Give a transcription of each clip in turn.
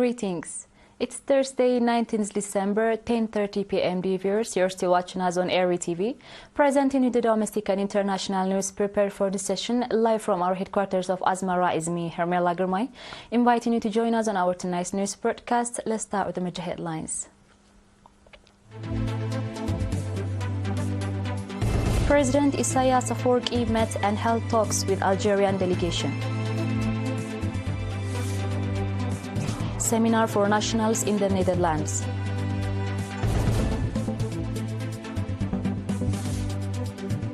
Greetings. It's Thursday, 19th December, 10:30 p.m. viewers. You're still watching us on ERi-TV, presenting you the domestic and international news prepared for this session live from our headquarters of Asmara. Is me, Hermela Gurmai, inviting you to join us on our tonight's news broadcast. Let's start with the major headlines. President Isaias Afwerki met and held talks with Algerian delegation. Seminar for nationals in the Netherlands.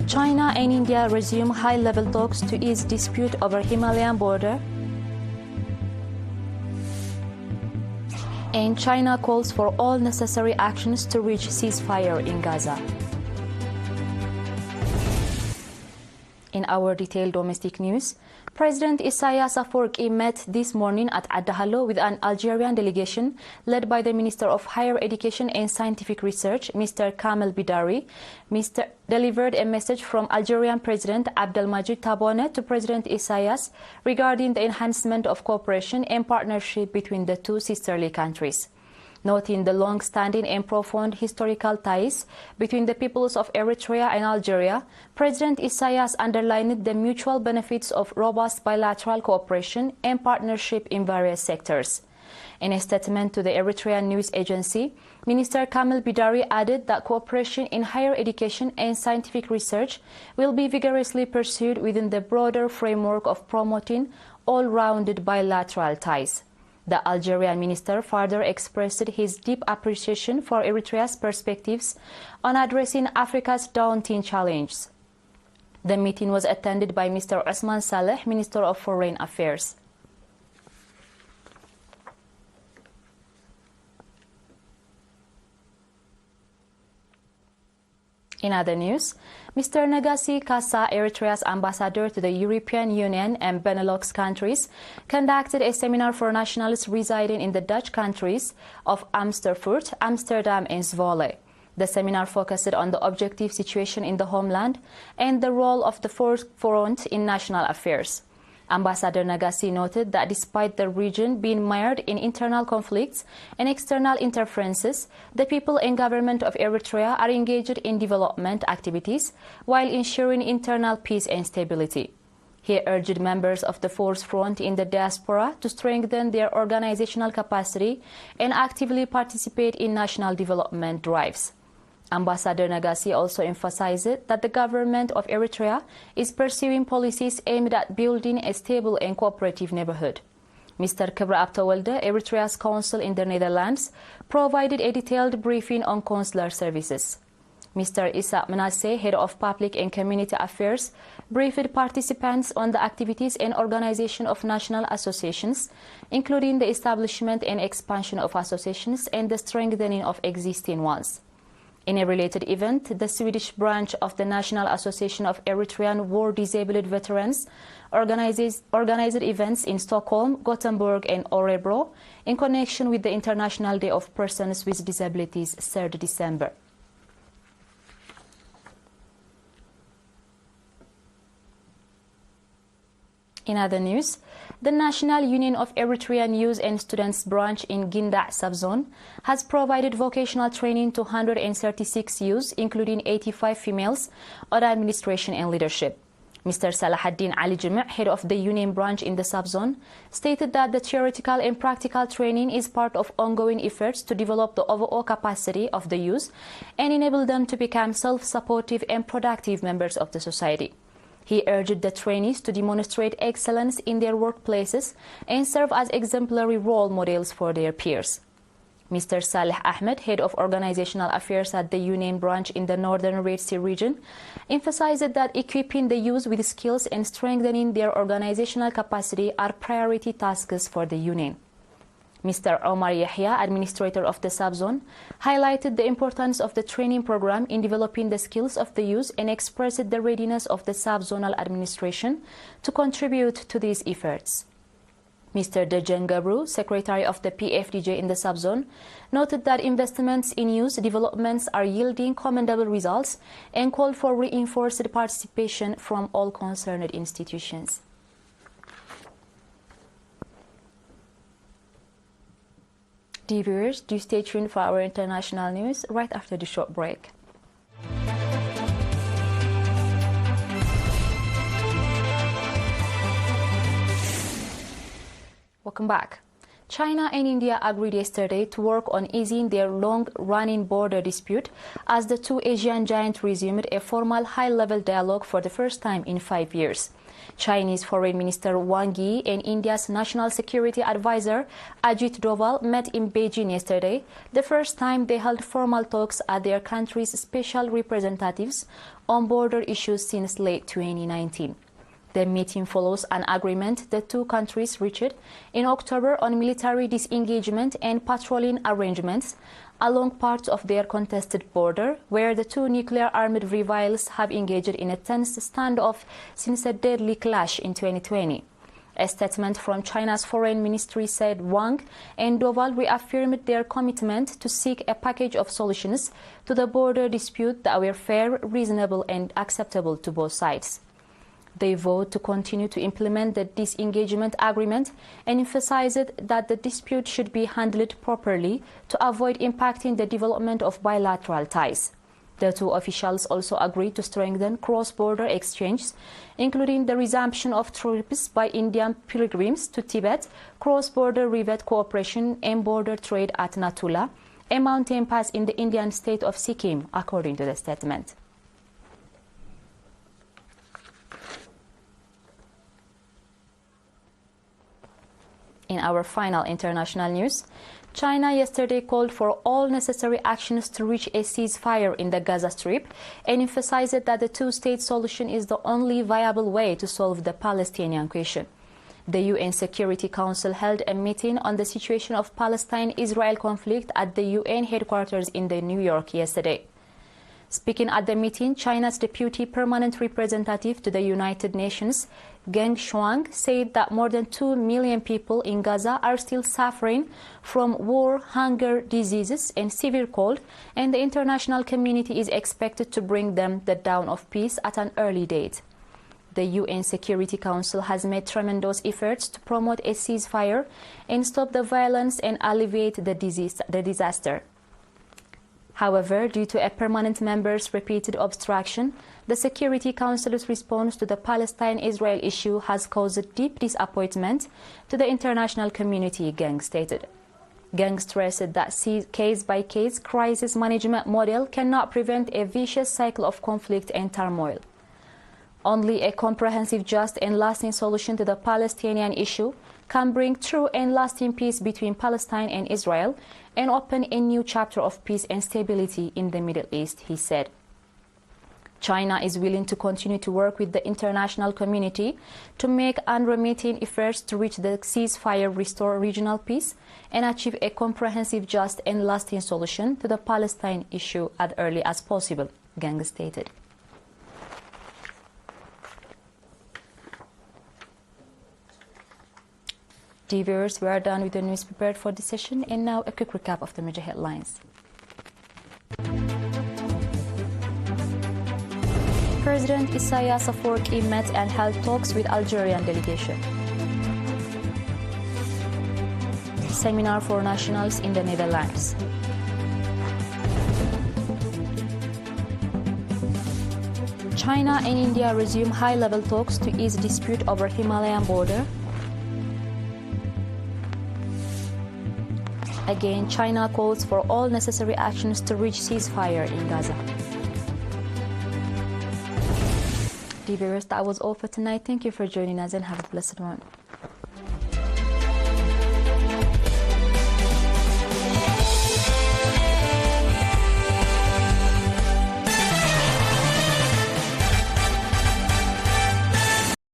China and India resume high-level talks to ease dispute over Himalayan border. And China calls for all necessary actions to reach ceasefire in Gaza. In our detailed domestic news, President Isaias Afwerki met this morning at Adahalo with an Algerian delegation led by the Minister of Higher Education and Scientific Research, Mr. Kamel Bidari. Mr. delivered a message from Algerian President Abdelmadjid Tebboune to President Isaias regarding the enhancement of cooperation and partnership between the two sisterly countries. Noting the long-standing and profound historical ties between the peoples of Eritrea and Algeria, President Isaias underlined the mutual benefits of robust bilateral cooperation and partnership in various sectors. In a statement to the Eritrean news agency, Minister Kamel Bidari added that cooperation in higher education and scientific research will be vigorously pursued within the broader framework of promoting all-rounded bilateral ties. The Algerian minister further expressed his deep appreciation for Eritrea's perspectives on addressing Africa's daunting challenges. The meeting was attended by Mr. Osman Saleh, Minister of Foreign Affairs. In other news, Mr. Negasi Kassa, Eritrea's ambassador to the European Union and Benelux countries, conducted a seminar for nationals residing in the Dutch countries of Amersfoort, Amsterdam and Zwolle. The seminar focused on the objective situation in the homeland and the role of the fourth front in national affairs. Ambassador Negasi noted that despite the region being mired in internal conflicts and external interferences, the people and government of Eritrea are engaged in development activities while ensuring internal peace and stability. He urged members of the Fourth Front in the diaspora to strengthen their organizational capacity and actively participate in national development drives. Ambassador Negasi also emphasized that the government of Eritrea is pursuing policies aimed at building a stable and cooperative neighborhood. Mr. Kebra Abtawalde, Eritrea's consul in the Netherlands, provided a detailed briefing on consular services. Mr. Issa Manasseh, Head of Public and Community Affairs, briefed participants on the activities and organization of national associations, including the establishment and expansion of associations and the strengthening of existing ones. In a related event, the Swedish branch of the National Association of Eritrean War Disabled Veterans organized events in Stockholm, Gothenburg and Örebro in connection with the International Day of Persons with Disabilities, 3rd December. In other news, the National Union of Eritrean Youth and Students branch in Ginda subzone has provided vocational training to 136 youths, including 85 females, on administration and leadership. Mr. Salahaddin Ali Jami', head of the union branch in the subzone, stated that the theoretical and practical training is part of ongoing efforts to develop the overall capacity of the youth and enable them to become self-supportive and productive members of the society. He urged the trainees to demonstrate excellence in their workplaces and serve as exemplary role models for their peers. Mr. Saleh Ahmed, Head of Organizational Affairs at the Union branch in the Northern Red Sea region, emphasized that equipping the youth with skills and strengthening their organizational capacity are priority tasks for the Union. Mr. Omar Yahya, administrator of the subzone, highlighted the importance of the training program in developing the skills of the youth and expressed the readiness of the subzonal administration to contribute to these efforts. Mr. Dejan Gabru, secretary of the PFDJ in the subzone, noted that investments in youth developments are yielding commendable results and called for reinforced participation from all concerned institutions. Dear viewers, do stay tuned for our international news right after the short break. Welcome back. China and India agreed yesterday to work on easing their long-running border dispute as the two Asian giants resumed a formal high-level dialogue for the first time in 5 years. Chinese Foreign Minister Wang Yi and India's National Security Advisor Ajit Doval met in Beijing yesterday, the first time they held formal talks at their country's special representatives on border issues since late 2019. The meeting follows an agreement the two countries reached in October on military disengagement and patrolling arrangements along parts of their contested border, where the two nuclear-armed rivals have engaged in a tense standoff since a deadly clash in 2020. A statement from China's foreign ministry said Wang and Doval reaffirmed their commitment to seek a package of solutions to the border dispute that were fair, reasonable and acceptable to both sides. They vowed to continue to implement the disengagement agreement and emphasized that the dispute should be handled properly to avoid impacting the development of bilateral ties. The two officials also agreed to strengthen cross-border exchanges, including the resumption of trips by Indian pilgrims to Tibet, cross-border river cooperation and border trade at Natula, a mountain pass in the Indian state of Sikkim, according to the statement. In our final international news, China yesterday called for all necessary actions to reach a ceasefire in the Gaza Strip and emphasized that the two-state solution is the only viable way to solve the Palestinian question. The UN Security Council held a meeting on the situation of Palestine-Israel conflict at the UN headquarters in New York yesterday. Speaking at the meeting, China's Deputy Permanent Representative to the United Nations, Geng Shuang, said that more than 2 million people in Gaza are still suffering from war, hunger, diseases and severe cold, and the international community is expected to bring them the dawn of peace at an early date. The UN Security Council has made tremendous efforts to promote a ceasefire and stop the violence and alleviate the disaster. However, due to a permanent member's repeated obstruction, the Security Council's response to the Palestine-Israel issue has caused deep disappointment to the international community, Geng stated. Geng stressed that case-by-case crisis management model cannot prevent a vicious cycle of conflict and turmoil. Only a comprehensive, just and lasting solution to the Palestinian issue can bring true and lasting peace between Palestine and Israel and open a new chapter of peace and stability in the Middle East, he said. China is willing to continue to work with the international community to make unremitting efforts to reach the ceasefire, restore regional peace, and achieve a comprehensive, just and lasting solution to the Palestine issue as early as possible, Geng stated. Dear viewers, we are done with the news prepared for this session, and now a quick recap of the major headlines. President Isaias Afwerki met and held talks with Algerian delegation. Seminar for nationals in the Netherlands. China and India resume high-level talks to ease dispute over Himalayan border. Again, China calls for all necessary actions to reach ceasefire in Gaza. Dear viewers, that was all for tonight. Thank you for joining us and have a blessed one.